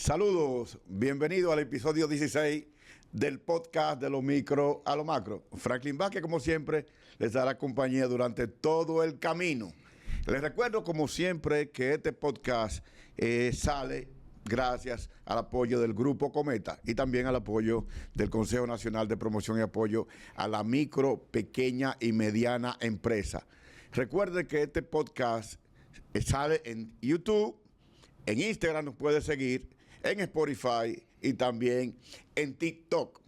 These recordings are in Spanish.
Saludos, bienvenido al episodio 16 del podcast de lo micro a lo macro. Franklin Vázquez, como siempre, les dará compañía durante todo el camino. Les recuerdo, como siempre, que este podcast sale gracias al apoyo del Grupo Cometa y también al apoyo del Consejo Nacional de Promoción y Apoyo a la Micro, Pequeña y Mediana Empresa. Recuerde que este podcast sale en YouTube, en Instagram nos puede seguir, en Spotify y también en TikTok.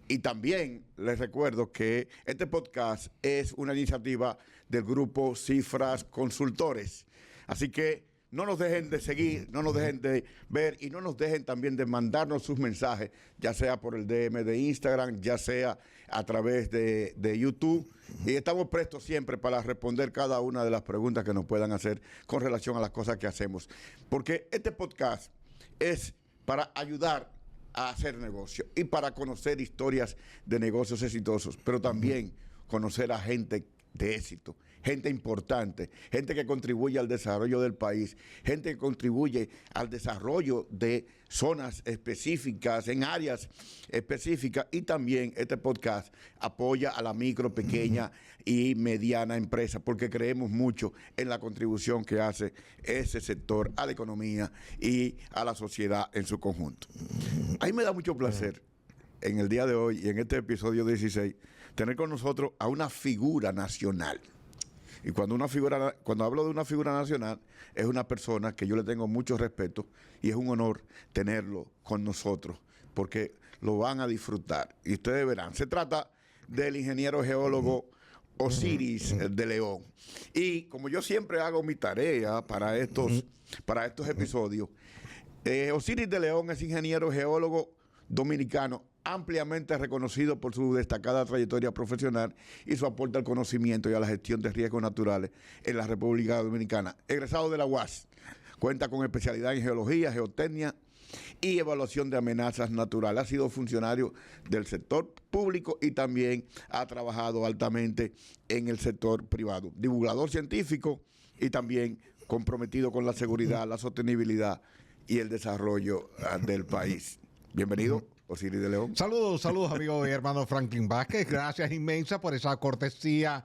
Y también les recuerdo que este podcast es una iniciativa del grupo Cifras Consultores. Así que no nos dejen de seguir, no nos dejen de ver y no nos dejen también de mandarnos sus mensajes, ya sea por el DM de Instagram, ya sea a través de YouTube. Y estamos prestos siempre para responder cada una de las preguntas que nos puedan hacer con relación a las cosas que hacemos. Porque este podcast es para ayudar a hacer negocio y para conocer historias de negocios exitosos, pero también conocer a gente de éxito, gente importante, gente que contribuye al desarrollo del país, gente que contribuye al desarrollo de zonas específicas, en áreas específicas, y también este podcast apoya a la micro, pequeña y mediana empresa, porque creemos mucho en la contribución que hace ese sector a la economía y a la sociedad en su conjunto. A mí me da mucho placer en el día de hoy y en este episodio 16, tener con nosotros a una figura nacional. Y cuando hablo de una figura nacional, es una persona que yo le tengo mucho respeto y es un honor tenerlo con nosotros, porque lo van a disfrutar. Y ustedes verán, se trata del ingeniero geólogo Osiris de León. Y como yo siempre hago mi tarea para estos episodios, Osiris de León es ingeniero geólogo dominicano, ampliamente reconocido por su destacada trayectoria profesional y su aporte al conocimiento y a la gestión de riesgos naturales en la República Dominicana. Egresado de la UAS, cuenta con especialidad en geología, geotecnia y evaluación de amenazas naturales. Ha sido funcionario del sector público y también ha trabajado altamente en el sector privado. Divulgador científico y también comprometido con la seguridad, la sostenibilidad y el desarrollo del país. Bienvenido, Osiris de León. Saludos, amigo y hermano Franklin Vázquez. Gracias inmensa por esa cortesía,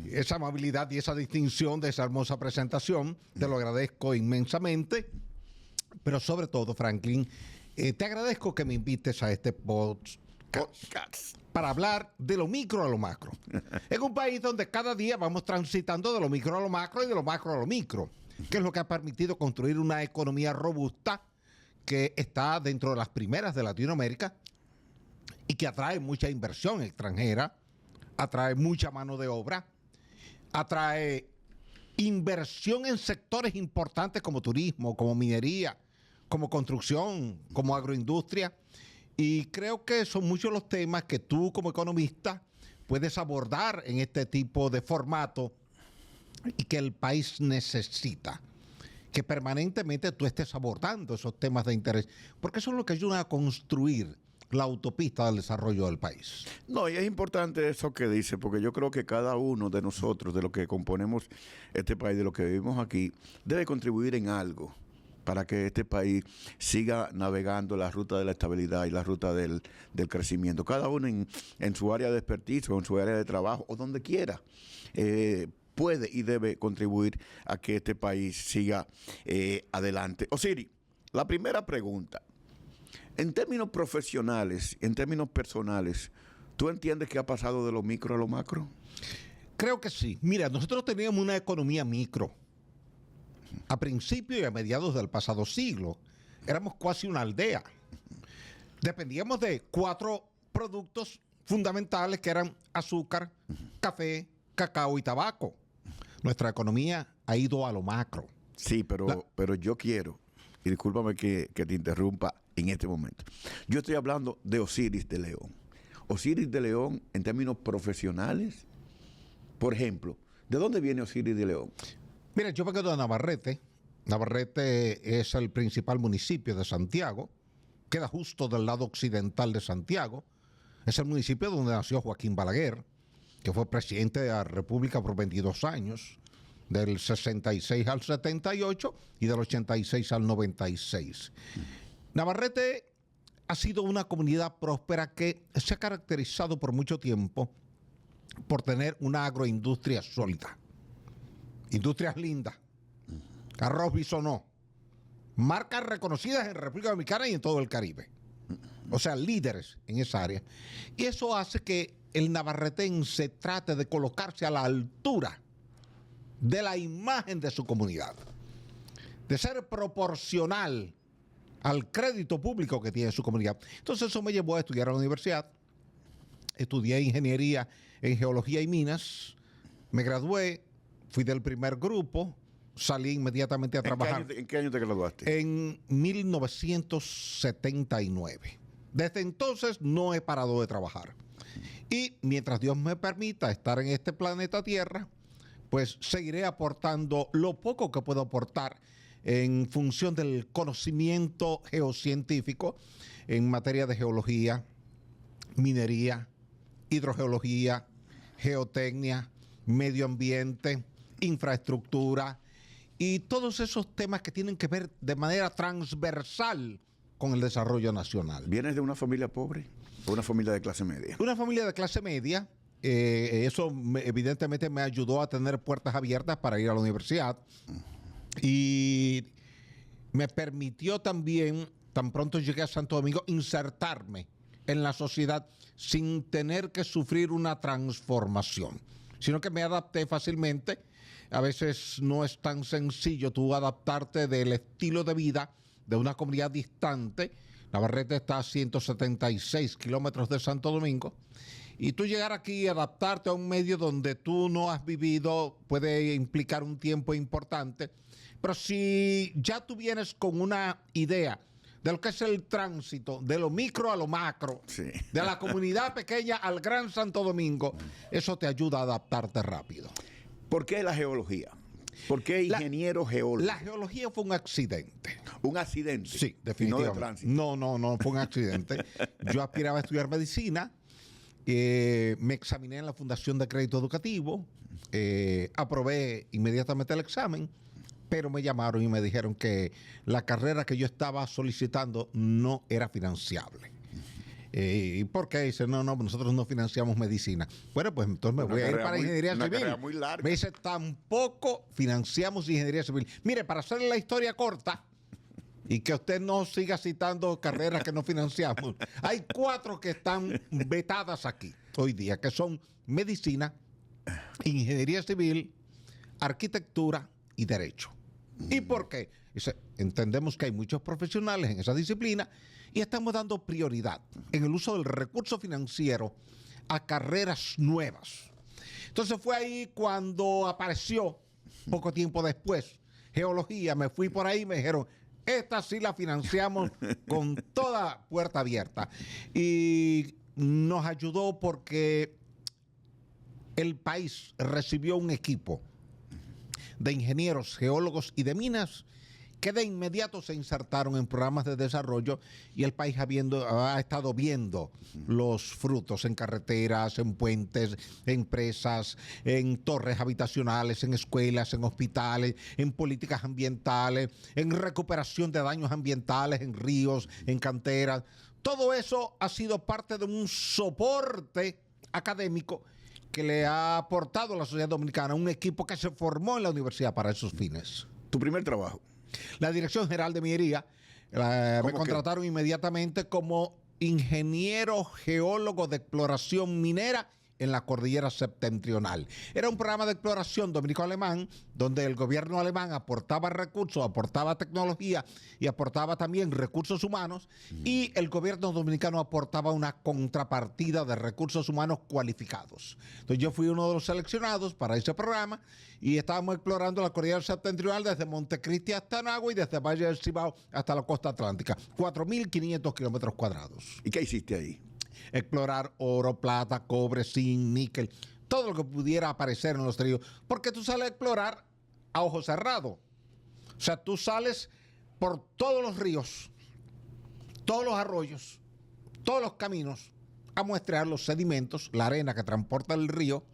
esa amabilidad y esa distinción de esa hermosa presentación. Te lo agradezco inmensamente. Pero sobre todo, Franklin, te agradezco que me invites a este podcast para hablar de lo micro a lo macro. En un país donde cada día vamos transitando de lo micro a lo macro y de lo macro a lo micro, que es lo que ha permitido construir una economía robusta que está dentro de las primeras de Latinoamérica y que atrae mucha inversión extranjera, atrae mucha mano de obra, atrae inversión en sectores importantes como turismo, como minería, como construcción, como agroindustria. Y creo que son muchos los temas que tú como economista puedes abordar en este tipo de formato y que el país necesita. Que permanentemente tú estés abordando esos temas de interés, porque eso es lo que ayuda a construir la autopista del desarrollo del país. No, y es importante eso que dice, porque yo creo que cada uno de nosotros, de los que componemos este país, de los que vivimos aquí, debe contribuir en algo para que este país siga navegando la ruta de la estabilidad y la ruta del crecimiento. Cada uno en su área de expertise o en su área de trabajo o donde quiera. Puede y debe contribuir a que este país siga adelante. Osiris, la primera pregunta. En términos profesionales, en términos personales, ¿tú entiendes que ha pasado de lo micro a lo macro? Creo que sí. Mira, nosotros teníamos una economía micro. A principios y a mediados del pasado siglo, éramos casi una aldea. Dependíamos de 4 productos fundamentales que eran azúcar, café, cacao y tabaco. Nuestra economía ha ido a lo macro. Sí, pero yo quiero, y discúlpame que te interrumpa en este momento. Yo estoy hablando de Osiris de León. Osiris de León en términos profesionales. Por ejemplo, ¿de dónde viene Osiris de León? Mira, yo vengo de Navarrete. Navarrete es el principal municipio de Santiago. Queda justo del lado occidental de Santiago. Es el municipio donde nació Joaquín Balaguer, que fue presidente de la República por 22 años, del 66 al 78 y del 86 al 96. Navarrete ha sido una comunidad próspera que se ha caracterizado por mucho tiempo por tener una agroindustria sólida. Industrias lindas, arroz bisonó, marcas reconocidas en República Dominicana y en todo el Caribe. O sea, líderes en esa área. Y eso hace que el navarretense trate de colocarse a la altura de la imagen de su comunidad, de ser proporcional al crédito público que tiene su comunidad. Entonces eso me llevó a estudiar a la universidad. Estudié ingeniería en geología y minas, me gradué, fui del primer grupo, salí inmediatamente a trabajar. ¿En qué año te graduaste? En 1979. Desde entonces no he parado de trabajar. Y mientras Dios me permita estar en este planeta Tierra, pues seguiré aportando lo poco que puedo aportar en función del conocimiento geocientífico en materia de geología, minería, hidrogeología, geotecnia, medio ambiente, infraestructura y todos esos temas que tienen que ver de manera transversal con el desarrollo nacional. ¿Vienes de una familia pobre o una familia de clase media? Una familia de clase media, eso evidentemente me ayudó a tener puertas abiertas para ir a la universidad y me permitió también, tan pronto llegué a Santo Domingo, insertarme en la sociedad sin tener que sufrir una transformación, sino que me adapté fácilmente. A veces no es tan sencillo tú adaptarte del estilo de vida de una comunidad distante. Navarrete está a 176 kilómetros de Santo Domingo. Y tú llegar aquí y adaptarte a un medio donde tú no has vivido puede implicar un tiempo importante. Pero si ya tú vienes con una idea de lo que es el tránsito, de lo micro a lo macro, sí, de la comunidad pequeña al Gran Santo Domingo, eso te ayuda a adaptarte rápido. ¿Por qué la geología? ¿Por qué ingeniero geólogo? La geología fue un accidente. ¿Un accidente? Sí, definitivamente. No de tránsito. No, fue un accidente. Yo aspiraba a estudiar medicina, me examiné en la Fundación de Crédito Educativo, aprobé inmediatamente el examen, pero me llamaron y me dijeron que la carrera que yo estaba solicitando no era financiable. ¿Y por qué? Dice, no, nosotros no financiamos medicina. Bueno, pues entonces me voy a ir para ingeniería civil. Muy larga. Me dice, tampoco financiamos ingeniería civil. Mire, para hacerle la historia corta y que usted no siga citando carreras que no financiamos, hay 4 que están vetadas aquí hoy día, que son medicina, ingeniería civil, arquitectura y derecho. ¿Y por qué? Dice, entendemos que hay muchos profesionales en esa disciplina y estamos dando prioridad en el uso del recurso financiero a carreras nuevas. Entonces fue ahí cuando apareció, poco tiempo después, geología. Me fui por ahí y me dijeron, esta sí la financiamos con toda puerta abierta. Y nos ayudó porque el país recibió un equipo de ingenieros, geólogos y de minas que de inmediato se insertaron en programas de desarrollo y el país ha estado viendo los frutos en carreteras, en puentes, en presas, en torres habitacionales, en escuelas, en hospitales, en políticas ambientales, en recuperación de daños ambientales, en ríos, en canteras. Todo eso ha sido parte de un soporte académico que le ha aportado a la sociedad dominicana un equipo que se formó en la universidad para esos fines. ¿Tu primer trabajo? La Dirección General de Minería me contrataron inmediatamente como ingeniero geólogo de exploración minera en la cordillera septentrional. Era un programa de exploración dominico-alemán donde el gobierno alemán aportaba recursos, aportaba tecnología y aportaba también recursos humanos y el gobierno dominicano aportaba una contrapartida de recursos humanos cualificados. Entonces yo fui uno de los seleccionados para ese programa y estábamos explorando la cordillera septentrional desde Montecristi hasta Nagua y desde Valle del Cibao hasta la costa atlántica, 4.500 kilómetros cuadrados. ¿Y qué hiciste ahí? Explorar oro, plata, cobre, zinc, níquel, todo lo que pudiera aparecer en los ríos, porque tú sales a explorar a ojo cerrado. O sea, tú sales por todos los ríos, todos los arroyos, todos los caminos, a muestrear los sedimentos, la arena que transporta el río,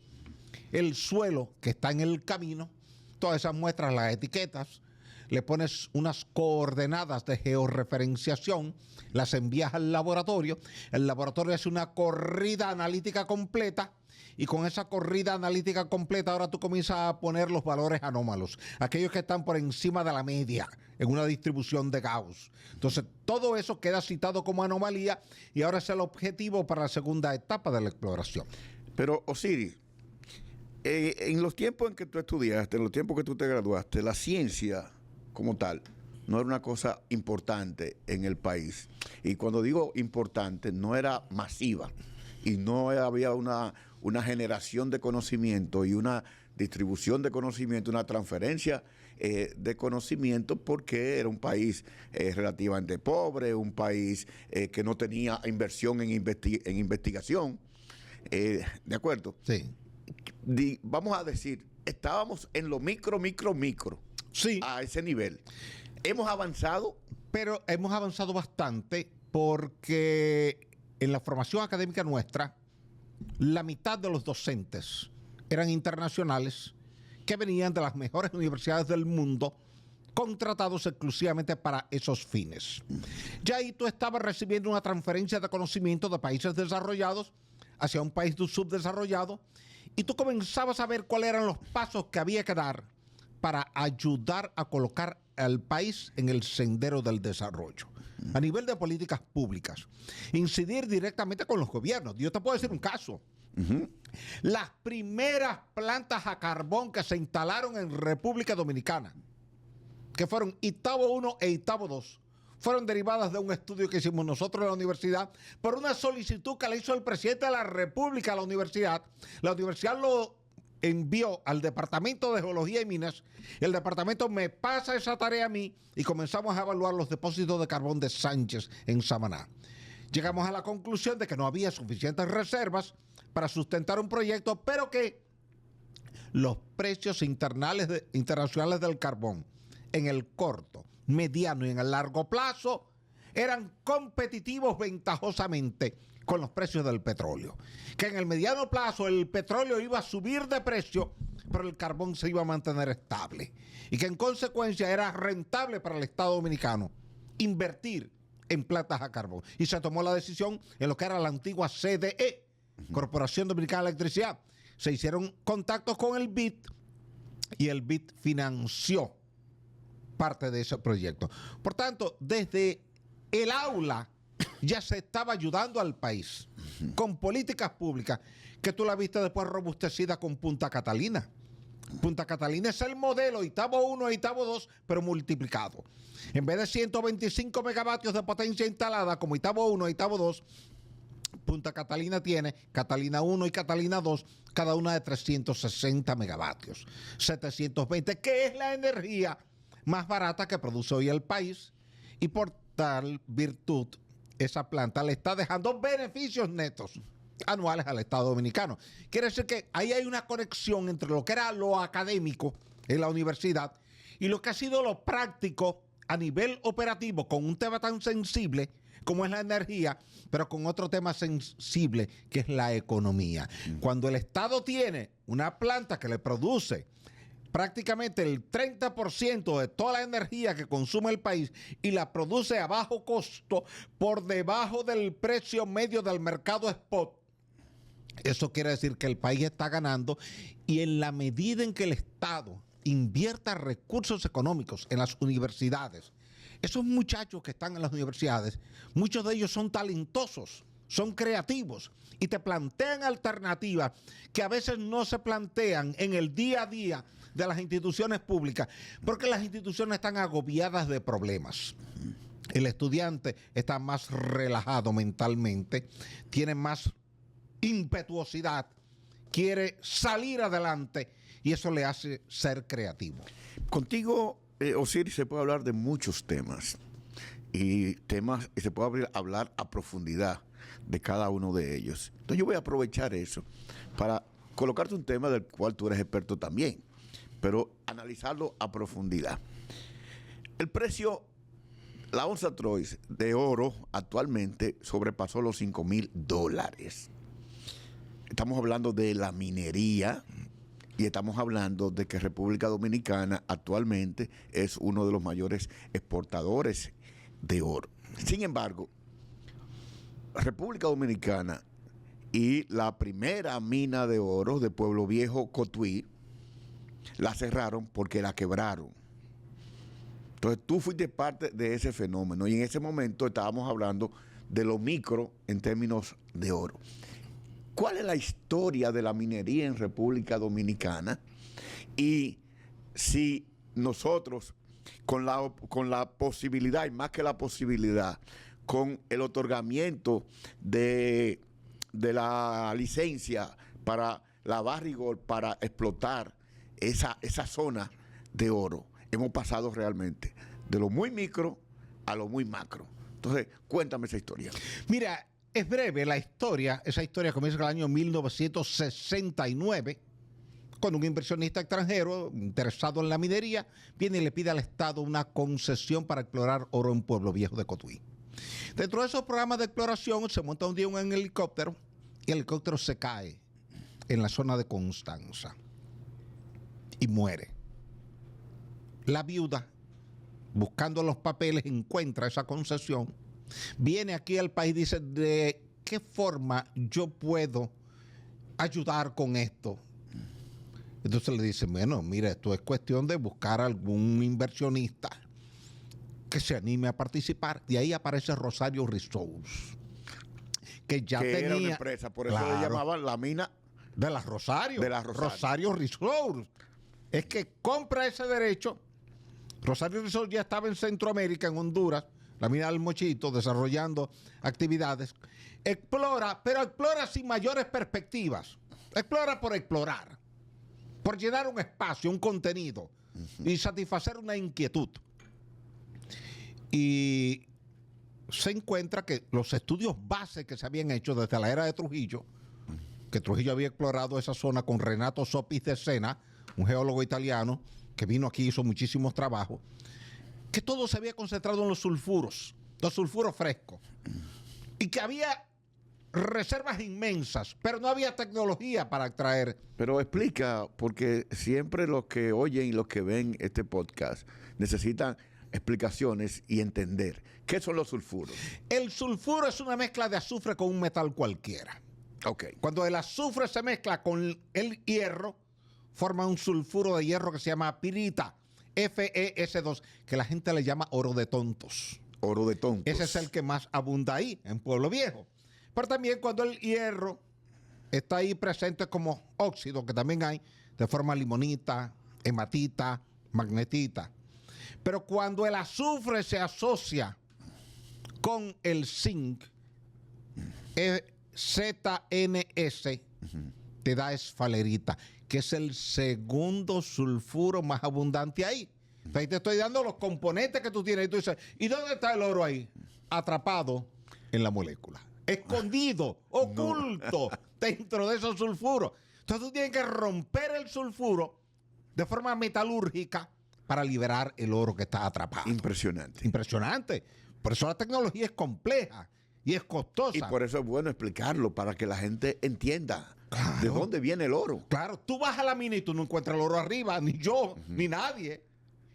el suelo que está en el camino, todas esas muestras, las etiquetas, le pones unas coordenadas de georreferenciación, las envías al laboratorio, el laboratorio hace una corrida analítica completa, y con esa corrida analítica completa ahora tú comienzas a poner los valores anómalos, aquellos que están por encima de la media en una distribución de Gauss. Entonces todo eso queda citado como anomalía y ahora es el objetivo para la segunda etapa de la exploración. Pero Osiris, en los tiempos en que tú estudiaste, en los tiempos que tú te graduaste, la ciencia como tal no era una cosa importante en el país. Y cuando digo importante, no era masiva y no había una generación de conocimiento y una distribución de conocimiento, una transferencia de conocimiento, porque era un país relativamente pobre, un país que no tenía inversión en investigación. ¿De acuerdo? Sí. Vamos a decir, estábamos en lo micro, Sí. a ese nivel. ¿Hemos avanzado? Pero hemos avanzado bastante porque en la formación académica nuestra, la mitad de los docentes eran internacionales que venían de las mejores universidades del mundo, contratados exclusivamente para esos fines. Ya ahí tú estabas recibiendo una transferencia de conocimiento de países desarrollados hacia un país subdesarrollado, y tú comenzabas a ver cuáles eran los pasos que había que dar para ayudar a colocar al país en el sendero del desarrollo. A nivel de políticas públicas, incidir directamente con los gobiernos. Yo te puedo decir un caso. Las primeras plantas a carbón que se instalaron en República Dominicana, que fueron Itabo 1 e Itabo 2, fueron derivadas de un estudio que hicimos nosotros en la universidad por una solicitud que le hizo el presidente de la República a la universidad. La universidad lo envió al Departamento de Geología y Minas, y el departamento me pasa esa tarea a mí y comenzamos a evaluar los depósitos de carbón de Sánchez en Samaná. Llegamos a la conclusión de que no había suficientes reservas para sustentar un proyecto, pero que los precios internacionales del carbón en el corto, mediano y en el largo plazo eran competitivos ventajosamente con los precios del petróleo. Que en el mediano plazo el petróleo iba a subir de precio, pero el carbón se iba a mantener estable. Y que en consecuencia era rentable para el Estado Dominicano invertir en plantas a carbón. Y se tomó la decisión en lo que era la antigua CDE, Corporación Dominicana de Electricidad. Se hicieron contactos con el BID y el BID financió parte de ese proyecto. Por tanto, desde el aula ya se estaba ayudando al país con políticas públicas que tú la viste después robustecida con Punta Catalina. Punta Catalina es el modelo Itabo 1 e Itabo 2, pero multiplicado. En vez de 125 megavatios de potencia instalada como Itabo 1 e Itabo 2, Punta Catalina tiene Catalina 1 y Catalina 2, cada una de 360 megavatios. 720, que es la energía más barata que produce hoy el país, y por tal virtud esa planta le está dejando beneficios netos anuales al Estado Dominicano. Quiere decir que ahí hay una conexión entre lo que era lo académico en la universidad y lo que ha sido lo práctico a nivel operativo, con un tema tan sensible como es la energía, pero con otro tema sensible que es la economía. Cuando el Estado tiene una planta que le produce prácticamente el 30% de toda la energía que consume el país y la produce a bajo costo, por debajo del precio medio del mercado spot, eso quiere decir que el país está ganando, y en la medida en que el Estado invierta recursos económicos en las universidades, esos muchachos que están en las universidades, muchos de ellos son talentosos, son creativos y te plantean alternativas que a veces no se plantean en el día a día de las instituciones públicas, porque las instituciones están agobiadas de problemas. El estudiante está más relajado mentalmente, tiene más impetuosidad, quiere salir adelante, y eso le hace ser creativo. Contigo, Osiris, se puede hablar de muchos temas y se puede hablar a profundidad de cada uno de ellos. Entonces yo voy a aprovechar eso para colocarte un tema del cual tú eres experto también, pero analizarlo a profundidad. El precio, la onza Troy de oro actualmente sobrepasó los $5,000. Estamos hablando de la minería Y estamos hablando de que República Dominicana actualmente es uno de los mayores exportadores de oro. Sin embargo, República Dominicana y la primera mina de oro de Pueblo Viejo, Cotuí, la cerraron porque la quebraron. Entonces tú fuiste parte de ese fenómeno y en ese momento estábamos hablando de lo micro en términos de oro. ¿Cuál es la historia de la minería en República Dominicana? Y si nosotros, con la posibilidad, y más que la posibilidad, con el otorgamiento de la licencia para la Barrigol para explotar esa zona de oro, hemos pasado realmente de lo muy micro a lo muy macro. Entonces, cuéntame esa historia. Mira, es breve la historia. Esa historia comienza en el año 1969, cuando un inversionista extranjero interesado en la minería viene y le pide al Estado una concesión para explorar oro en Pueblo Viejo de Cotuí. Dentro de esos programas de exploración se monta un día un helicóptero y el helicóptero se cae en la zona de Constanza y muere. La viuda, buscando los papeles, encuentra esa concesión, viene aquí al país y dice: ¿de qué forma yo puedo ayudar con esto? Entonces le dicen: bueno, mira, esto es cuestión de buscar algún inversionista que se anime a participar. Y ahí aparece Rosario Resources, que ya tenía... Era una empresa, por eso le llamaban la mina de las Rosario. De las Rosario. Rosario Resources. Es que compra ese derecho. Rosario Resources ya estaba en Centroamérica, en Honduras, la mina del Mochito, desarrollando actividades. Explora, pero explora sin mayores perspectivas. Explora por explorar, por llenar un espacio, un contenido y satisfacer una inquietud. Y se encuentra que los estudios base que se habían hecho desde la era de Trujillo, que Trujillo había explorado esa zona con Renato Sopis de Sena, un geólogo italiano que vino aquí y hizo muchísimos trabajos, que todo se había concentrado en los sulfuros frescos, y que había reservas inmensas, pero no había tecnología para extraer. Pero explica, porque siempre los que oyen y los que ven este podcast necesitan explicaciones y entender. ¿Qué son los sulfuros? El sulfuro es una mezcla de azufre con un metal cualquiera. Okay. Cuando el azufre se mezcla con el hierro, forma un sulfuro de hierro que se llama pirita, FeS2, que la gente le llama oro de tontos. Oro de tontos. Ese es el que más abunda ahí, en Pueblo Viejo. Pero también cuando el hierro está ahí presente como óxido, que también hay, de forma limonita, hematita, magnetita. Pero cuando el azufre se asocia con el zinc, ZNS, te da esfalerita, que es el segundo sulfuro más abundante ahí. Entonces te estoy dando los componentes que tú tienes y tú dices: ¿y dónde está el oro ahí? Atrapado en la molécula, escondido, oculto dentro de esos sulfuros. Entonces tú tienes que romper el sulfuro de forma metalúrgica para liberar el oro que está atrapado. Impresionante. Impresionante. Por eso la tecnología es compleja y es costosa. Y por eso es bueno explicarlo, para que la gente entienda de dónde viene el oro. Claro, tú vas a la mina y tú no encuentras el oro arriba, ni yo, ni nadie.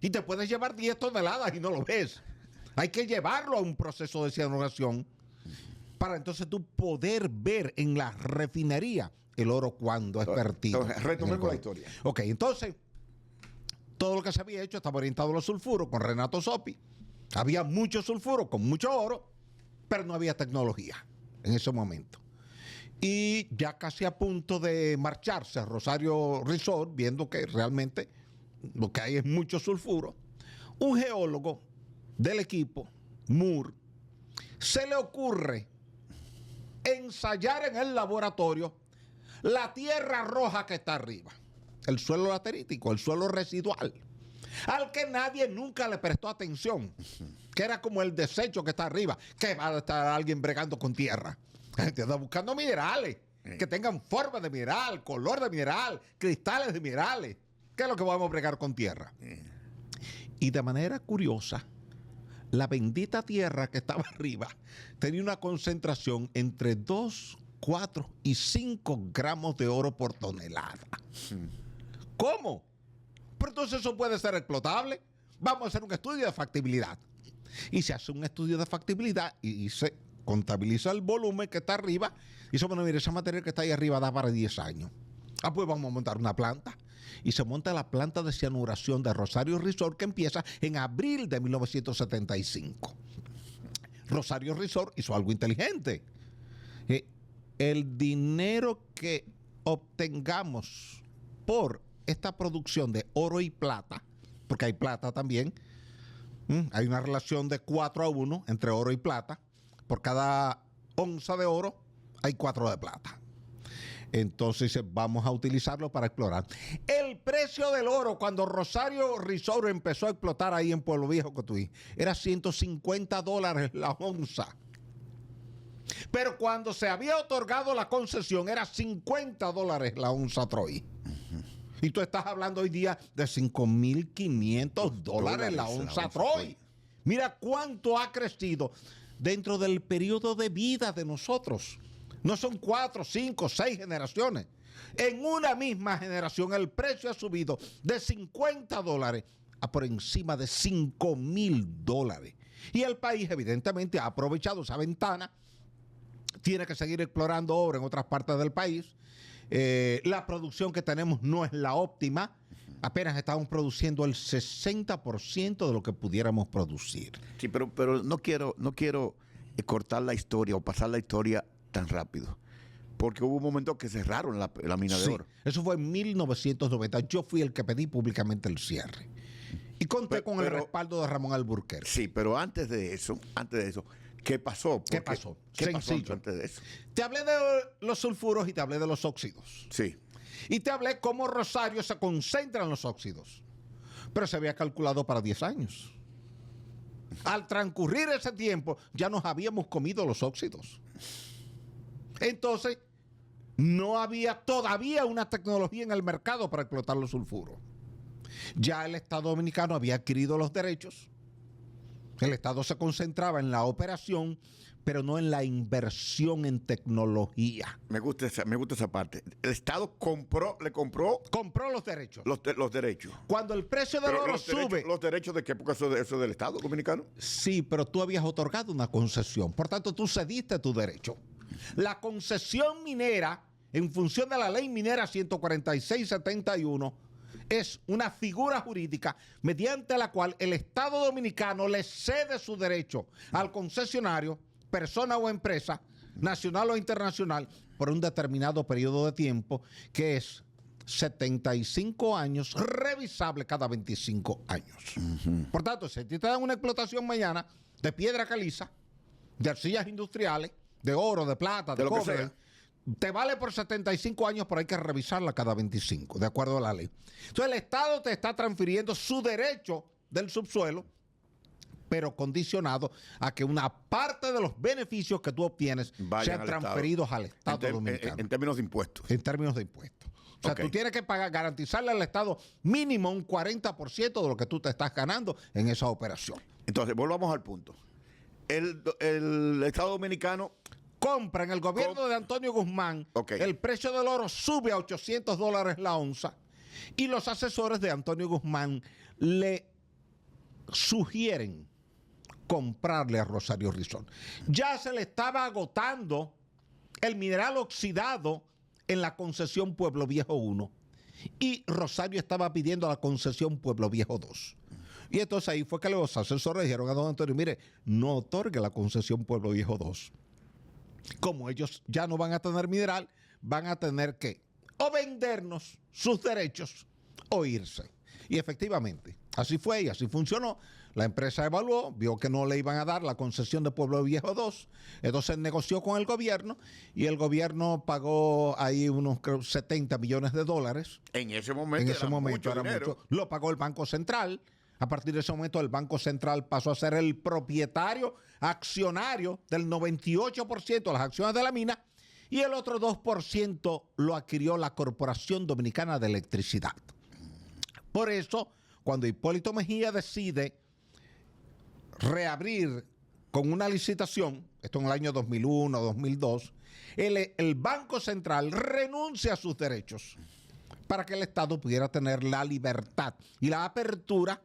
Y te puedes llevar 10 toneladas y no lo ves. Hay que llevarlo a un proceso de cianuración para entonces tú poder ver en la refinería el oro cuando es vertido. Entonces, retomemos la historia. Ok, entonces, todo lo que se había hecho estaba orientado a los sulfuros con Renato Sopis. Había mucho sulfuro con mucho oro, pero no había tecnología en ese momento. Y ya casi a punto de marcharse Rosario Resort, viendo que realmente lo que hay es mucho sulfuro, un geólogo del equipo, Moore, se le ocurre ensayar en el laboratorio la tierra roja que está arriba, el suelo laterítico, el suelo residual, al que nadie nunca le prestó atención, que era como el desecho que está arriba, que va a estar alguien bregando con tierra. La gente está buscando minerales que tengan forma de mineral, color de mineral, cristales de minerales. ¿Qué es lo que vamos a bregar con tierra? Y de manera curiosa, la bendita tierra que estaba arriba tenía una concentración entre 2, 4 y 5 gramos de oro por tonelada. ¿Cómo? Pero entonces eso puede ser explotable. Vamos a hacer un estudio de factibilidad. Y se hace un estudio de factibilidad y se contabiliza el volumen que está arriba. Y se bueno, mire, esa materia que está ahí arriba da para 10 años. Ah, pues vamos a montar una planta. Y se monta la planta de cianuración de Rosario Resort, que empieza en abril de 1975. Rosario Resort hizo algo inteligente. El dinero que obtengamos por esta producción de oro y plata, porque hay plata también, hay una relación de 4-1 entre oro y plata. Por cada onza de oro hay 4 de plata. Entonces vamos a utilizarlo para explorar. El precio del oro cuando Rosario Resort empezó a explotar ahí en Pueblo Viejo, Cotuí, era $150 la onza. Pero cuando se había otorgado la concesión era $50 la onza Troy. Y tú estás hablando hoy día de $5,500 la onza Troy. Mira cuánto ha crecido dentro del periodo de vida de nosotros. No son 4, 5, 6 generaciones. En una misma generación el precio ha subido de $50 a por encima de $5,000. Y el país evidentemente ha aprovechado esa ventana. Tiene que seguir explorando oro en otras partes del país. La producción que tenemos no es la óptima. Apenas estamos produciendo el 60% de lo que pudiéramos producir. Sí, pero no quiero cortar la historia o pasar la historia tan rápido. Porque hubo un momento que cerraron la mina de oro. Eso fue en 1990. Yo fui el que pedí públicamente el cierre. Y conté con el respaldo de Ramón Alburquerque. Sí, pero antes de eso, ¿qué pasó? ¿Qué pasó? ¿Qué pasó Sencillo. antes de eso? Te hablé de los sulfuros y te hablé de los óxidos. Sí. Y te hablé cómo Rosario se concentra en los óxidos. Pero se había calculado para 10 años. Al transcurrir ese tiempo, ya nos habíamos comido los óxidos. Entonces, no había todavía una tecnología en el mercado para explotar los sulfuros. Ya el Estado Dominicano había adquirido los derechos. El Estado se concentraba en la operación, pero no en la inversión en tecnología. Me gusta esa parte. El Estado le compró los derechos. Los derechos. Cuando el precio del oro sube. ¿Los derechos de qué época eso del Estado Dominicano? Sí, pero tú habías otorgado una concesión. Por tanto, tú cediste tu derecho. La concesión minera, en función de la ley minera 146/71, es una figura jurídica mediante la cual el Estado Dominicano le cede su derecho al concesionario, persona o empresa, nacional o internacional, por un determinado periodo de tiempo, que es 75 años, revisable cada 25 años. Por tanto, si te dan una explotación mañana de piedra caliza, de arcillas industriales, de oro, de plata, de cobre, te vale por 75 años, pero hay que revisarla cada 25, de acuerdo a la ley. Entonces el Estado te está transfiriendo su derecho del subsuelo, pero condicionado a que una parte de los beneficios que tú obtienes sean transferidos al Estado Dominicano. En términos de impuestos. En términos de impuestos. O sea, tú tienes que garantizarle al Estado mínimo un 40% de lo que tú te estás ganando en esa operación. Entonces, volvamos al punto. El Estado Dominicano compra en el gobierno de Antonio Guzmán, el precio del oro sube a $800 la onza y los asesores de Antonio Guzmán le sugieren comprarle a Rosario Resort. Ya se le estaba agotando el mineral oxidado en la concesión Pueblo Viejo 1 y Rosario estaba pidiendo la concesión Pueblo Viejo 2. Y entonces ahí fue que los asesores dijeron a don Antonio, mire, no otorgue la concesión Pueblo Viejo 2. Como ellos ya no van a tener mineral, van a tener que o vendernos sus derechos o irse. Y efectivamente, así fue y así funcionó. La empresa evaluó, vio que no le iban a dar la concesión de Pueblo Viejo 2, entonces negoció con el gobierno y el gobierno pagó ahí unos creo, $70 millones. En ese momento era mucho. Lo pagó el Banco Central. A partir de ese momento el Banco Central pasó a ser el propietario accionario del 98% de las acciones de la mina y el otro 2% lo adquirió la Corporación Dominicana de Electricidad. Por eso, cuando Hipólito Mejía decide reabrir con una licitación, esto en el año 2001, 2002, el Banco Central renuncia a sus derechos para que el Estado pudiera tener la libertad y la apertura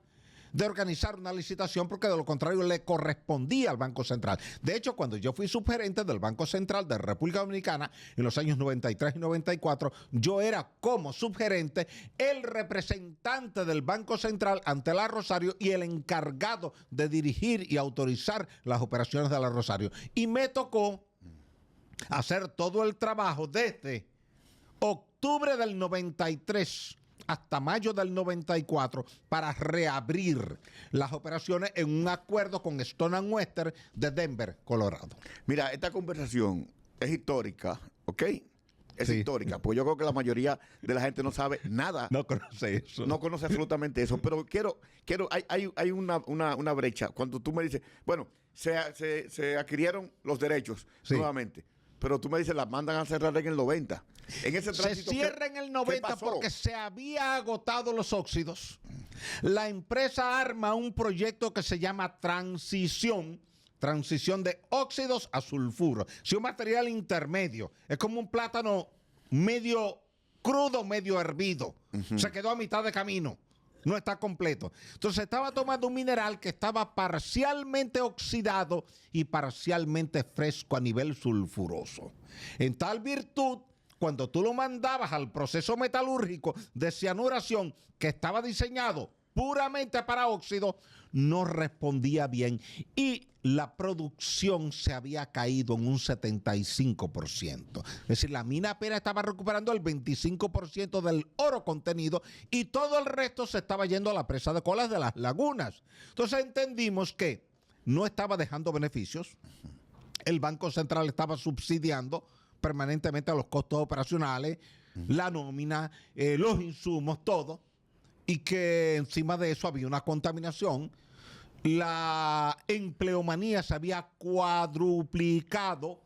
de organizar una licitación, porque de lo contrario le correspondía al Banco Central. De hecho, cuando yo fui subgerente del Banco Central de República Dominicana en los años 93 y 94, yo era como subgerente el representante del Banco Central ante la Rosario y el encargado de dirigir y autorizar las operaciones de la Rosario. Y me tocó hacer todo el trabajo desde octubre del 93 hasta mayo del 94 para reabrir las operaciones en un acuerdo con Stone & Webster de Denver, Colorado. Mira, esta conversación es histórica, ¿ok? Es Sí. histórica, porque yo creo que la mayoría de la gente no sabe nada. No conoce eso. No conoce absolutamente eso, pero hay una brecha. Cuando tú me dices, bueno, se adquirieron los derechos Sí. nuevamente, pero tú me dices, las mandan a cerrar en el 90. En ese Se tránsito, cierra en el 90 pasó? porque se había agotado los óxidos. La empresa arma un proyecto que se llama transición de óxidos a sulfuro. Es un material intermedio. Es como un plátano medio crudo, medio hervido. Se quedó a mitad de camino. No está completo. Entonces estaba tomando un mineral que estaba parcialmente oxidado y parcialmente fresco a nivel sulfuroso. En tal virtud, cuando tú lo mandabas al proceso metalúrgico de cianuración, que estaba diseñado puramente para óxido, no respondía bien y la producción se había caído en un 75%. Es decir, la mina apenas estaba recuperando el 25% del oro contenido y todo el resto se estaba yendo a la presa de Colas de las Lagunas. Entonces entendimos que no estaba dejando beneficios, el Banco Central estaba subsidiando permanentemente a los costos operacionales, la nómina, los insumos, todo, y que encima de eso había una contaminación. La empleomanía se había cuadruplicado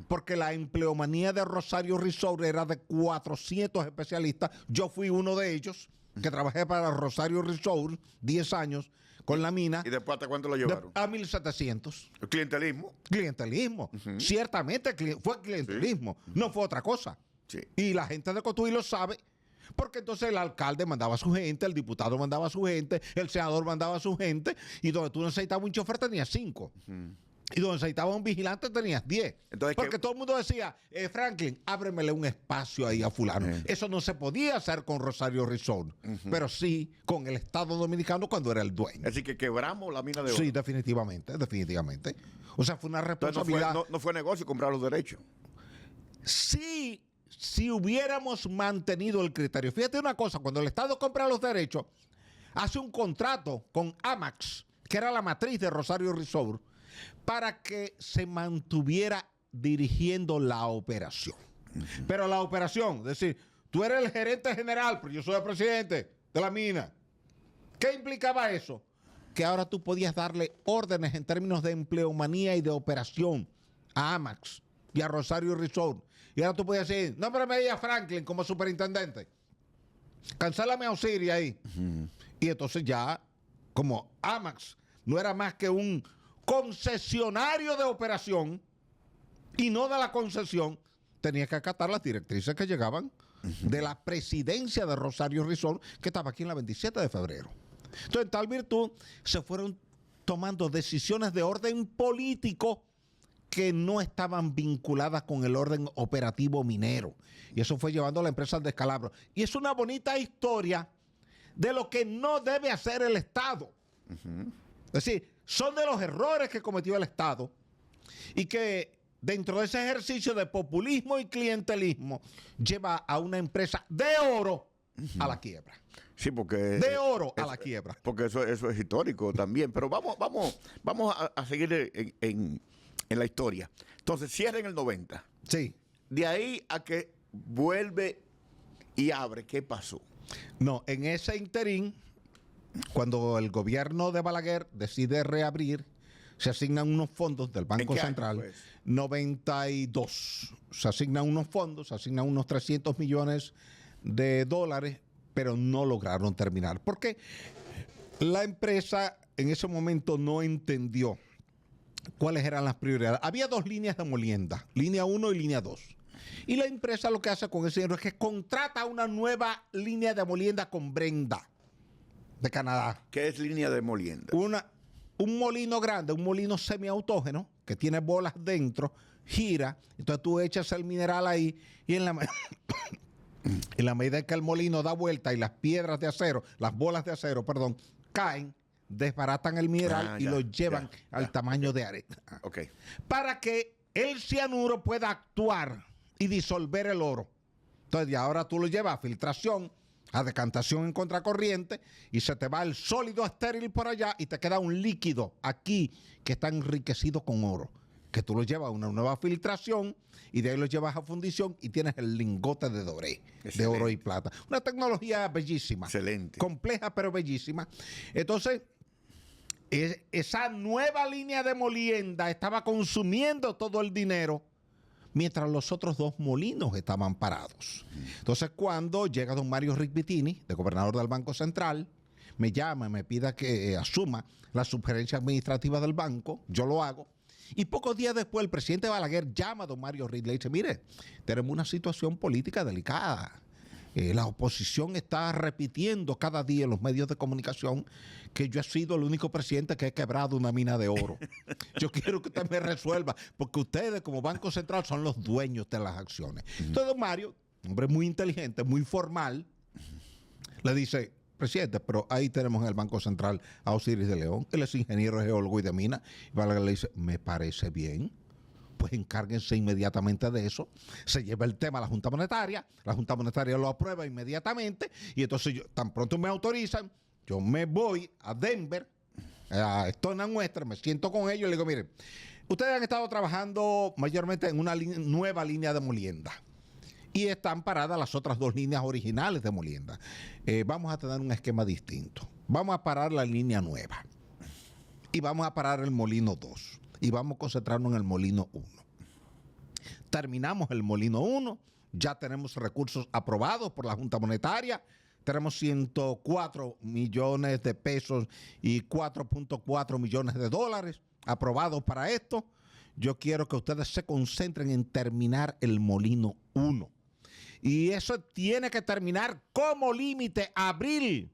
porque la empleomanía de Rosario Resort era de 400 especialistas. Yo fui uno de ellos que trabajé para Rosario Resort 10 años con la mina. ¿Y después hasta cuánto lo llevaron? A 1.700. ¿El clientelismo? Clientelismo. Ciertamente fue clientelismo, no fue otra cosa. Sí. Y la gente de Cotuí lo sabe, porque entonces el alcalde mandaba a su gente, el diputado mandaba a su gente, el senador mandaba a su gente, y donde tú necesitabas un chofer tenías 5. Y donde necesitabas un vigilante tenías 10. Entonces, porque todo el mundo decía, Franklin, ábremele un espacio ahí a fulano. Eso no se podía hacer con Rosario Resort, pero sí con el Estado Dominicano cuando era el dueño. Así que quebramos la mina de oro. Sí, definitivamente. O sea, fue una Entonces responsabilidad. no fue negocio comprar los derechos. Sí, si hubiéramos mantenido el criterio. Fíjate una cosa, cuando el Estado compra los derechos, hace un contrato con Amax, que era la matriz de Rosario Resort, para que se mantuviera dirigiendo la operación. Pero la operación, es decir, tú eres el gerente general, pero yo soy el presidente de la mina. ¿Qué implicaba eso? Que ahora tú podías darle órdenes en términos de empleomanía y de operación a Amax y a Rosario Resort. Y ahora tú podías decir, nómbrame ahí a Franklin como superintendente. Cancélame a Osiris ahí. Y entonces ya, como Amax no era más que un concesionario de operación y no de la concesión, tenía que acatar las directrices que llegaban de la presidencia de Rosario Resort, que estaba aquí en la 27 de febrero. Entonces, en tal virtud, se fueron tomando decisiones de orden político que no estaban vinculadas con el orden operativo minero. Y eso fue llevando a la empresa al descalabro. Y es una bonita historia de lo que no debe hacer el Estado. Es decir, son de los errores que cometió el Estado y que dentro de ese ejercicio de populismo y clientelismo lleva a una empresa de oro a la quiebra. Sí, porque... De oro a la quiebra. Porque eso es histórico también. Pero vamos a seguir en la historia. Entonces, cierra en el 90. Sí. De ahí a que vuelve y abre, ¿qué pasó? No, en ese interín, cuando el gobierno de Balaguer decide reabrir, se asignan unos fondos del Banco ¿En qué año, Central. pues? 92. Se asignan unos fondos, se asignan unos 300 millones de dólares, pero no lograron terminar. Porque la empresa en ese momento no entendió cuáles eran las prioridades. Había 2 líneas de molienda, línea 1 y línea 2. Y la empresa lo que hace con ese dinero es que contrata una nueva línea de molienda con Brenda de Canadá. ¿Qué es línea de molienda? Un molino grande, un molino semiautógeno que tiene bolas dentro, gira, entonces tú echas el mineral ahí y en la medida que el molino da vuelta y las piedras de acero, las bolas de acero, perdón, caen, desbaratan el mineral y lo llevan al tamaño de arena. Okay. Para que el cianuro pueda actuar y disolver el oro. Entonces, y ahora tú lo llevas a filtración, a decantación en contracorriente y se te va el sólido estéril por allá y te queda un líquido aquí que está enriquecido con oro, que tú lo llevas a una nueva filtración y de ahí lo llevas a fundición y tienes el lingote de doré, de oro y plata. Una tecnología bellísima. Excelente. Compleja pero bellísima. Entonces, esa nueva línea de molienda estaba consumiendo todo el dinero mientras los otros dos molinos estaban parados. Entonces, cuando llega don Mario Riquitini, de gobernador del Banco Central, me llama y me pide que asuma la sugerencia administrativa del banco, yo lo hago, y pocos días después el presidente Balaguer llama a don Mario Riquitini y le dice, mire, tenemos una situación política delicada. La oposición está repitiendo cada día en los medios de comunicación que yo he sido el único presidente que he quebrado una mina de oro. Yo quiero que usted me resuelva, porque ustedes como Banco Central son los dueños de las acciones. Entonces, don Mario, hombre muy inteligente, muy formal, le dice, presidente, pero ahí tenemos en el Banco Central a Osiris de León, él es ingeniero geólogo y de mina. Y Balaguer le dice, me parece bien. Pues encárguense inmediatamente de eso. Se lleva el tema a la Junta Monetaria lo aprueba inmediatamente y entonces tan pronto me autorizan, yo me voy a Denver, a Stone & Western, me siento con ellos y le digo, miren, ustedes han estado trabajando mayormente en una nueva línea de molienda y están paradas las otras dos líneas originales de molienda. Vamos a tener un esquema distinto. Vamos a parar la línea nueva y vamos a parar el molino 2. Y vamos a concentrarnos en el molino 1. Terminamos el molino 1, ya tenemos recursos aprobados por la Junta Monetaria, tenemos 104 millones de pesos y 4.4 millones de dólares aprobados para esto. Yo quiero que ustedes se concentren en terminar el molino 1. Y eso tiene que terminar como límite abril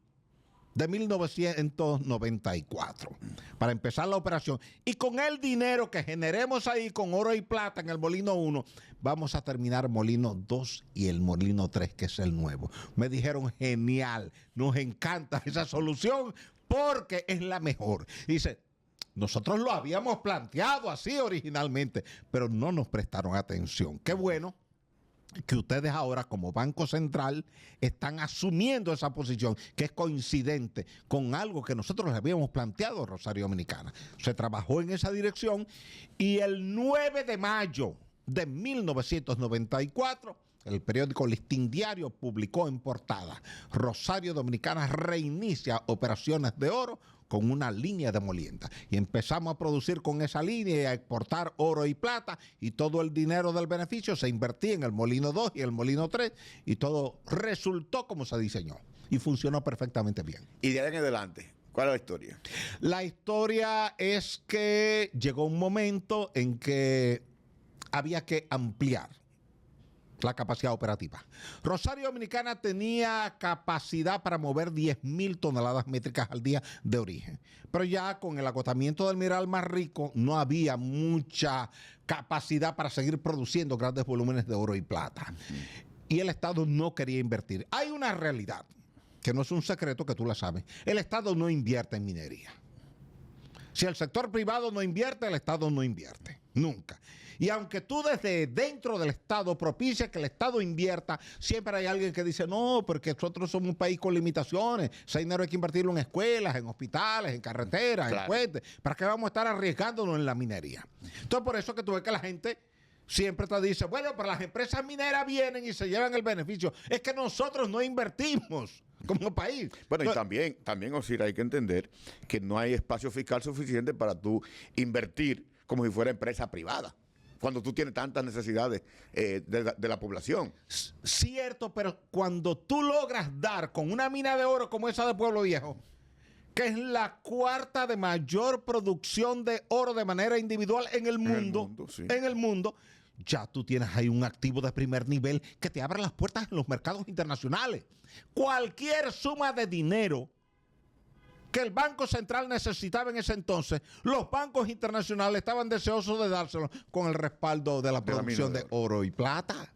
de 1994 para empezar la operación. Y con el dinero que generemos ahí con oro y plata en el molino 1, vamos a terminar molino 2 y el molino 3, que es el nuevo. Me dijeron, genial, nos encanta esa solución porque es la mejor. Dice, nosotros lo habíamos planteado así originalmente, pero no nos prestaron atención. Qué bueno que ustedes ahora como Banco Central están asumiendo esa posición que es coincidente con algo que nosotros les habíamos planteado a Rosario Dominicana. Se trabajó en esa dirección y el 9 de mayo de 1994 el periódico Listín Diario publicó en portada: Rosario Dominicana reinicia operaciones de oro con una línea de molienda. Y empezamos a producir con esa línea y a exportar oro y plata, y todo el dinero del beneficio se invertía en el molino 2 y el molino 3, y todo resultó como se diseñó. Y funcionó perfectamente bien. Y de ahí en adelante, ¿cuál es la historia? La historia es que llegó un momento en que había que ampliar la capacidad operativa. Rosario Dominicana tenía capacidad para mover 10.000 toneladas métricas al día de origen, pero ya con el agotamiento del mineral más rico no había mucha capacidad para seguir produciendo grandes volúmenes de oro y plata. Y el Estado no quería invertir. Hay una realidad que no es un secreto, que tú la sabes. El Estado no invierte en minería. Si el sector privado no invierte, el Estado no invierte. Nunca. Y aunque tú desde dentro del Estado propicies que el Estado invierta, siempre hay alguien que dice, no, porque nosotros somos un país con limitaciones. Ese dinero hay que invertirlo en escuelas, en hospitales, en carreteras, en puentes. ¿Para qué vamos a estar arriesgándonos en la minería? Entonces, por eso que tú ves que la gente siempre te dice, bueno, pero las empresas mineras vienen y se llevan el beneficio. Es que nosotros no invertimos como país. Bueno, y también, Osiris, hay que entender que no hay espacio fiscal suficiente para tú invertir como si fuera empresa privada, cuando tú tienes tantas necesidades de la población. Cierto, pero cuando tú logras dar con una mina de oro como esa de Pueblo Viejo, que es la cuarta de mayor producción de oro de manera individual en el mundo, sí. en el mundo, ya tú tienes ahí un activo de primer nivel que te abre las puertas en los mercados internacionales. Cualquier suma de dinero que el Banco Central necesitaba en ese entonces, los bancos internacionales estaban deseosos de dárselo con el respaldo de la producción de oro y plata.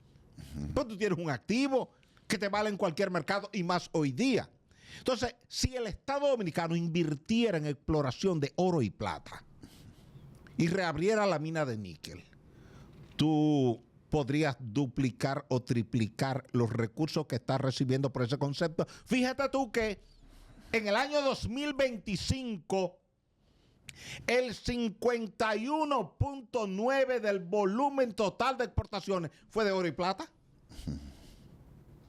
Pues tú tienes un activo que te vale en cualquier mercado y más hoy día. Entonces, si el Estado Dominicano invirtiera en exploración de oro y plata y reabriera la mina de níquel, tú podrías duplicar o triplicar los recursos que estás recibiendo por ese concepto. Fíjate tú que en el año 2025, el 51.9% del volumen total de exportaciones fue de oro y plata.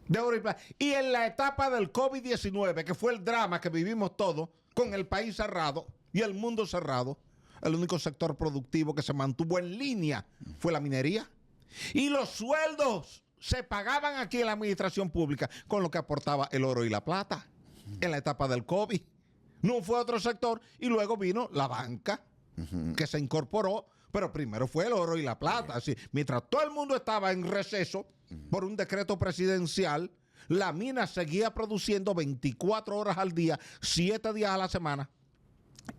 De oro y plata. Y en la etapa del COVID-19, que fue el drama que vivimos todos, con el país cerrado y el mundo cerrado, el único sector productivo que se mantuvo en línea fue la minería. Y los sueldos se pagaban aquí en la administración pública con lo que aportaba el oro y la plata en la etapa del COVID. No fue otro sector y luego vino la banca que se incorporó, pero primero fue el oro y la plata. Así, mientras todo el mundo estaba en receso por un decreto presidencial, la mina seguía produciendo 24 horas al día, 7 días a la semana,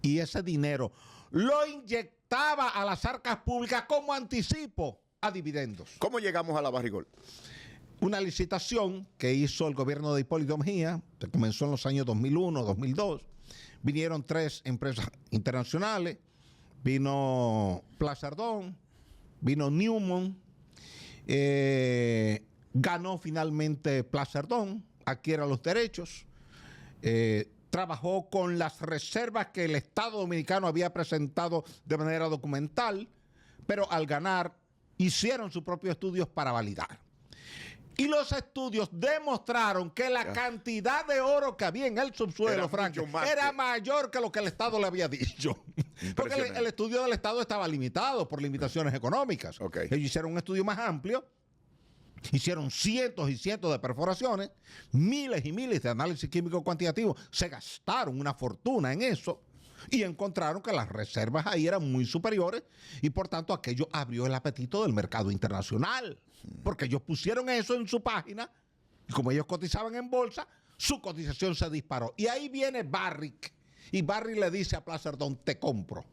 y ese dinero lo inyectaba a las arcas públicas como anticipo a dividendos. ¿Cómo llegamos a la Barrigold? Una licitación que hizo el gobierno de Hipólito Mejía, que comenzó en los años 2001, 2002. Vinieron 3 empresas internacionales, vino Plasardón, vino Newmont, ganó finalmente Plasardón, adquiere los derechos, trabajó con las reservas que el Estado Dominicano había presentado de manera documental, pero al ganar hicieron sus propios estudios para validar. Y los estudios demostraron que la cantidad de oro que había en el subsuelo, Frank, era mayor que lo que el Estado le había dicho. Porque el estudio del Estado estaba limitado por limitaciones económicas. Okay. Ellos hicieron un estudio más amplio, hicieron cientos y cientos de perforaciones, miles y miles de análisis químico cuantitativo, se gastaron una fortuna en eso y encontraron que las reservas ahí eran muy superiores y por tanto aquello abrió el apetito del mercado internacional. Porque ellos pusieron eso en su página y como ellos cotizaban en bolsa, su cotización se disparó. Y ahí viene Barrick y Barrick le dice a Plasardón, te compro.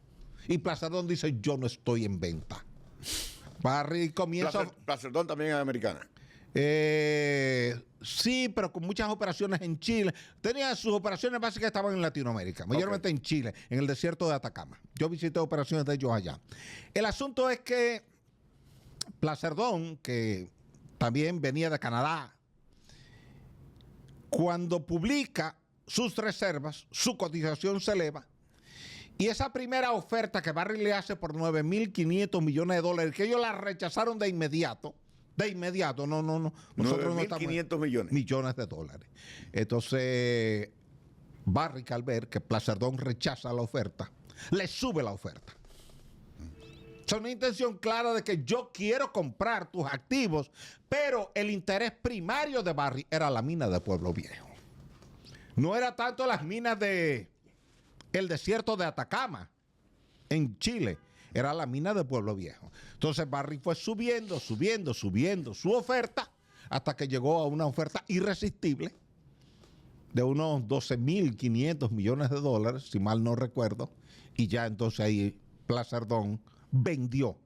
Y Plasardón dice, yo no estoy en venta. Barrick comienza... Plasardón también es americana. Sí, pero con muchas operaciones en Chile. Tenía sus operaciones básicas, estaban en Latinoamérica, mayormente en Chile, en el desierto de Atacama. Yo visité operaciones de ellos allá. El asunto es que Plasardón, que también venía de Canadá, cuando publica sus reservas, su cotización se eleva, y esa primera oferta que Barrick le hace por $9.500 millones, que ellos la rechazaron de inmediato, no. Nosotros no estamos... 9.500 millones. Millones de dólares. Entonces, Barrick, al ver que Plasardón rechaza la oferta, le sube la oferta. Es una intención clara de que yo quiero comprar tus activos, pero el interés primario de Barrick era la mina de Pueblo Viejo. No era tanto las minas de el desierto de Atacama, en Chile. Era la mina de Pueblo Viejo. Entonces Barrick fue subiendo su oferta hasta que llegó a una oferta irresistible de unos 12.500 millones de dólares, si mal no recuerdo, y ya entonces ahí Plasardón vendió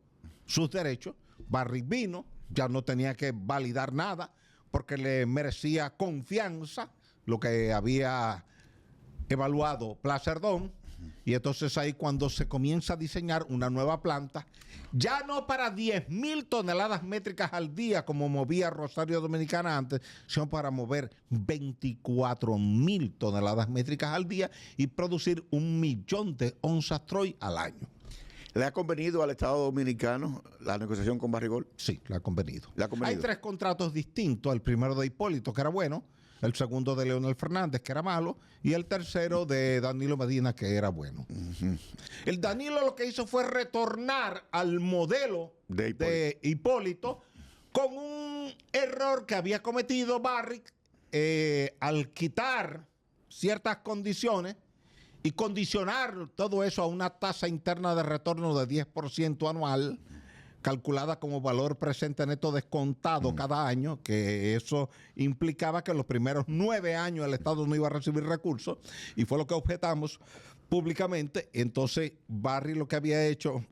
sus derechos. Barrick vino, ya no tenía que validar nada porque le merecía confianza lo que había evaluado Plasardón. Y entonces ahí cuando se comienza a diseñar una nueva planta, ya no para 10.000 toneladas métricas al día como movía Rosario Dominicana antes, sino para mover 24.000 toneladas métricas al día y producir 1 millón de onzas Troy al año. ¿Le ha convenido al Estado Dominicano la negociación con Barrigold? Sí, le ha convenido. ¿Le ha convenido? Hay 3 contratos distintos, el primero de Hipólito, que era bueno, el segundo de Leonel Fernández, que era malo, y el tercero de Danilo Medina, que era bueno. El Danilo lo que hizo fue retornar al modelo de Hipólito con un error que había cometido Barrick al quitar ciertas condiciones y condicionar todo eso a una tasa interna de retorno de 10% anual, calculada como valor presente neto descontado cada año, que eso implicaba que en los primeros 9 años el Estado no iba a recibir recursos, y fue lo que objetamos públicamente. Entonces Barry lo que había hecho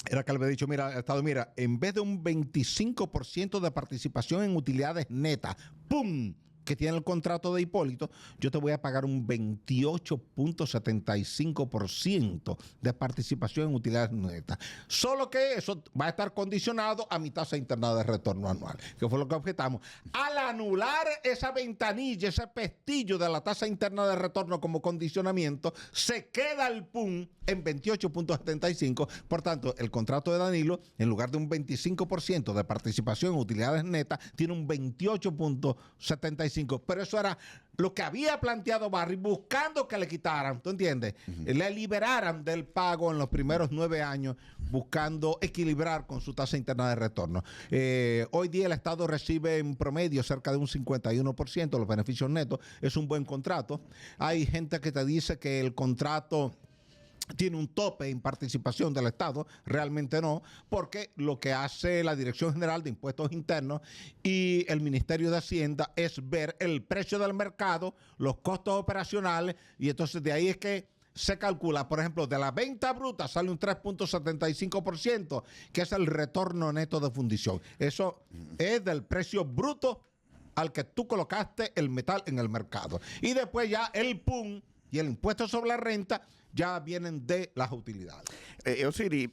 era que le había dicho, mira, Estado, mira, en vez de un 25% de participación en utilidades netas, ¡pum!, que tiene el contrato de Hipólito, yo te voy a pagar un 28.75% de participación en utilidades netas. Solo que eso va a estar condicionado a mi tasa interna de retorno anual, que fue lo que objetamos. Al anular esa ventanilla, ese pestillo de la tasa interna de retorno como condicionamiento, se queda el PUM en 28.75. Por tanto, el contrato de Danilo, en lugar de un 25% de participación en utilidades netas, tiene un 28.75. Pero eso era lo que había planteado Barry, buscando que le quitaran, ¿tú entiendes? Le liberaran del pago en los primeros 9 años, buscando equilibrar con su tasa interna de retorno. Hoy día el Estado recibe en promedio cerca de un 51% de los beneficios netos. Es un buen contrato. Hay gente que te dice que el contrato tiene un tope en participación del Estado. Realmente no, porque lo que hace la Dirección General de Impuestos Internos y el Ministerio de Hacienda es ver el precio del mercado, los costos operacionales, y entonces de ahí es que se calcula, por ejemplo, de la venta bruta sale un 3.75%, que es el retorno neto de fundición. Eso es del precio bruto al que tú colocaste el metal en el mercado. Y después ya el PUM y el impuesto sobre la renta ya vienen de las utilidades. Osiris,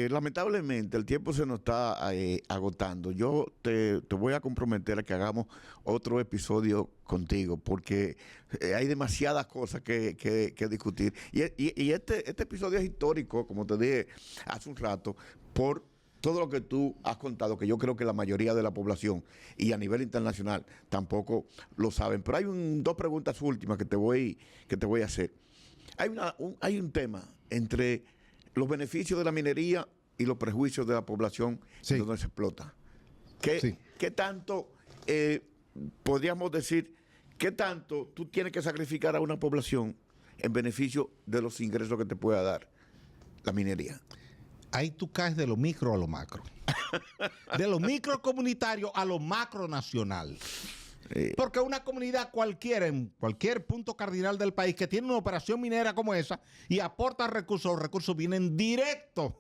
lamentablemente el tiempo se nos está agotando. Yo te voy a comprometer a que hagamos otro episodio contigo, porque hay demasiadas cosas que discutir. Y este episodio es histórico, como te dije hace un rato, por todo lo que tú has contado, que yo creo que la mayoría de la población y a nivel internacional tampoco lo saben. Pero hay dos preguntas últimas que te voy a hacer. Hay un tema entre los beneficios de la minería y los prejuicios de la población, sí, donde se explota. ¿Qué tanto, podríamos decir, qué tanto tú tienes que sacrificar a una población en beneficio de los ingresos que te pueda dar la minería? Ahí tú caes de lo micro a lo macro. De lo micro comunitario a lo macro nacional. Porque una comunidad cualquiera, en cualquier punto cardinal del país, que tiene una operación minera como esa y aporta recursos, los recursos vienen directos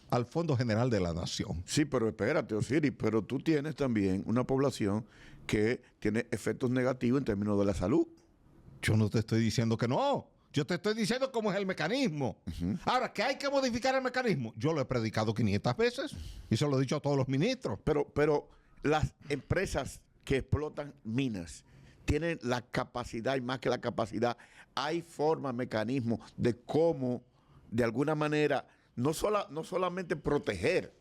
al Fondo General de la Nación. Sí, pero espérate, Osiris, pero tú tienes también una población que tiene efectos negativos en términos de la salud. Yo no te estoy diciendo que no. Yo te estoy diciendo cómo es el mecanismo. Ahora, ¿que hay que modificar el mecanismo? Yo lo he predicado 500 veces y se lo he dicho a todos los ministros. Pero las empresas que explotan minas tienen la capacidad, y más que la capacidad, hay formas, mecanismos de cómo, de alguna manera, no solamente proteger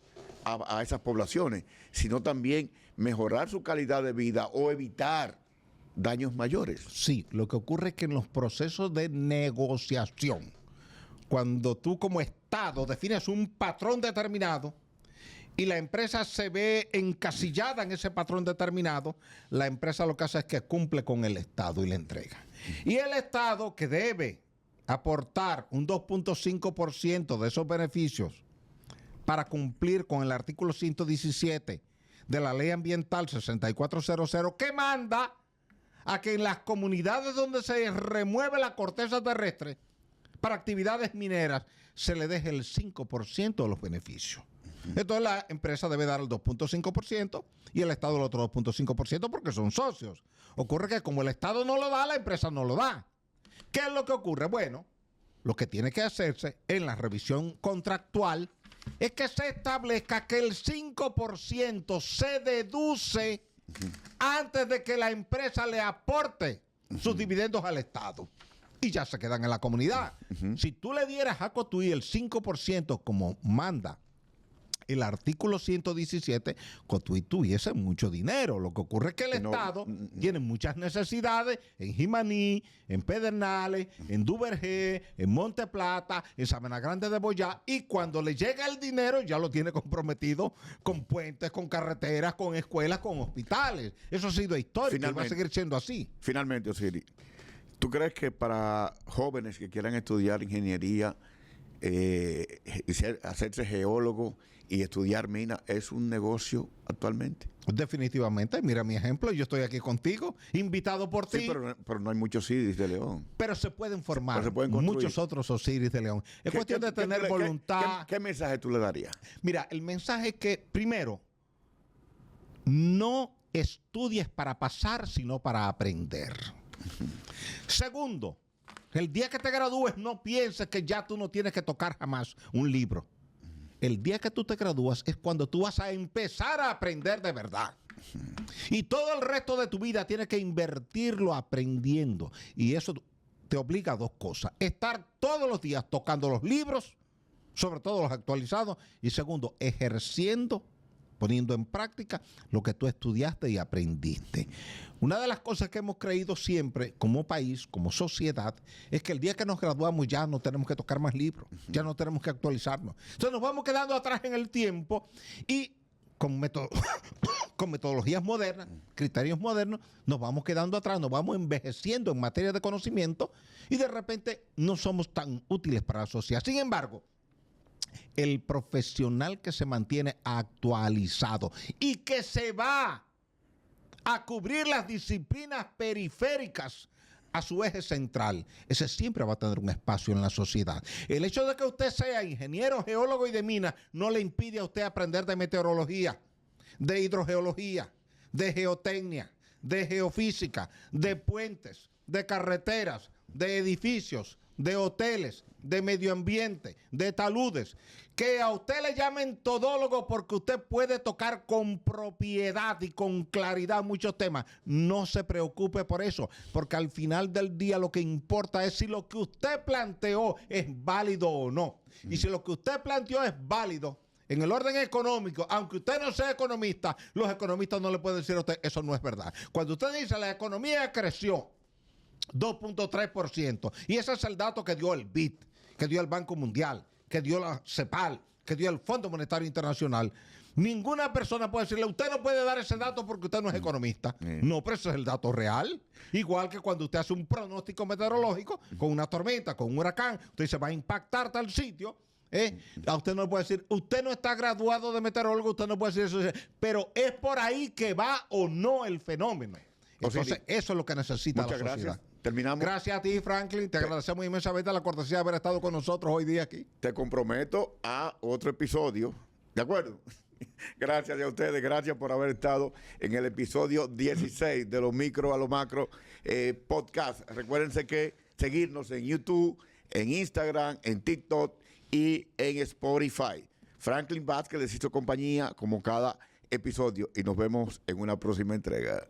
a esas poblaciones, sino también mejorar su calidad de vida o evitar daños mayores. Sí, lo que ocurre es que en los procesos de negociación, cuando tú como Estado defines un patrón determinado y la empresa se ve encasillada en ese patrón determinado, la empresa lo que hace es que cumple con el Estado y le entrega. Y el Estado, que debe aportar un 2.5% de esos beneficios para cumplir con el artículo 117 de la Ley Ambiental 6400, que manda a que en las comunidades donde se remueve la corteza terrestre para actividades mineras se le deje el 5% de los beneficios. Entonces la empresa debe dar el 2.5% y el Estado el otro 2.5% porque son socios. Ocurre que como el Estado no lo da, la empresa no lo da. ¿Qué es lo que ocurre? Bueno, lo que tiene que hacerse en la revisión contractual es que se establezca que el 5% se deduce antes de que la empresa le aporte sus dividendos al Estado. Y ya se quedan en la comunidad. Si tú le dieras a Cotuí el 5% como manda el artículo 117, Cotuí tuviese mucho dinero. Lo que ocurre es que el Estado tiene muchas necesidades en Jimaní, en Pedernales, en Duvergé, en Monte Plata, en Sabana Grande de Boyá, y cuando le llega el dinero ya lo tiene comprometido con puentes, con carreteras, con escuelas, con hospitales. Eso ha sido histórico y va a seguir siendo así. Finalmente, Osiris, ¿tú crees que para jóvenes que quieran estudiar ingeniería, hacerse geólogo Y estudiar mina es un negocio actualmente. Definitivamente, mira mi ejemplo, yo estoy aquí contigo, invitado por Sí, ti, pero no hay muchos Osiris de León. pero se pueden formar Pero se pueden construir. muchos otros Osiris de León. Es cuestión de tener voluntad. ¿Qué mensaje tú le darías? Mira, el mensaje es que, primero, no estudies para pasar, sino para aprender. Segundo, el día que te gradúes, no pienses que ya tú no tienes que tocar jamás un libro. El día que tú te gradúas es cuando tú vas a empezar a aprender de verdad. Y todo el resto de tu vida tienes que invertirlo aprendiendo. Y eso te obliga a dos cosas. Estar todos los días tocando los libros, sobre todo los actualizados. Y segundo, ejerciendo, poniendo en práctica lo que tú estudiaste y aprendiste. Una de las cosas que hemos creído siempre como país, como sociedad, es que el día que nos graduamos ya no tenemos que tocar más libros, ya no tenemos que actualizarnos. Entonces nos vamos quedando atrás en el tiempo y con metodologías modernas, criterios modernos, nos vamos quedando atrás, nos vamos envejeciendo en materia de conocimiento y de repente no somos tan útiles para la sociedad. Sin embargo, el profesional que se mantiene actualizado y que se va a cubrir las disciplinas periféricas a su eje central, ese siempre va a tener un espacio en la sociedad. El hecho de que usted sea ingeniero, geólogo y de minas no le impide a usted aprender de meteorología, de hidrogeología, de geotecnia, de geofísica, de puentes, de carreteras, de edificios, de hoteles, de medio ambiente, de taludes, que a usted le llamen todólogo porque usted puede tocar con propiedad y con claridad muchos temas. No se preocupe por eso, porque al final del día lo que importa es si lo que usted planteó es válido o no. Y si lo que usted planteó es válido, en el orden económico, aunque usted no sea economista, los economistas no le pueden decir a usted, eso no es verdad. Cuando usted dice la economía creció 2.3%, y ese es el dato que dio el BID, que dio el Banco Mundial, que dio la CEPAL, que dio el Fondo Monetario Internacional, ninguna persona puede decirle, usted no puede dar ese dato porque usted no es economista. No, pero ese es el dato real. Igual que cuando usted hace un pronóstico meteorológico con una tormenta, con un huracán, usted dice, va a impactar tal sitio. A usted no le puede decir, usted no está graduado de meteorólogo, usted no puede decir eso, pero es por ahí que va o no el fenómeno. Entonces, eso es lo que necesita la sociedad. Gracias. Terminamos. Gracias a ti, Franklin. Te agradecemos inmensamente la cortesía de haber estado con nosotros hoy día aquí. Te comprometo a otro episodio. ¿De acuerdo? Gracias a ustedes. Gracias por haber estado en el episodio 16 de Los Micro a los Macro podcast. Recuérdense que seguirnos en YouTube, en Instagram, en TikTok y en Spotify. Franklin Vázquez les hizo compañía como cada episodio y nos vemos en una próxima entrega.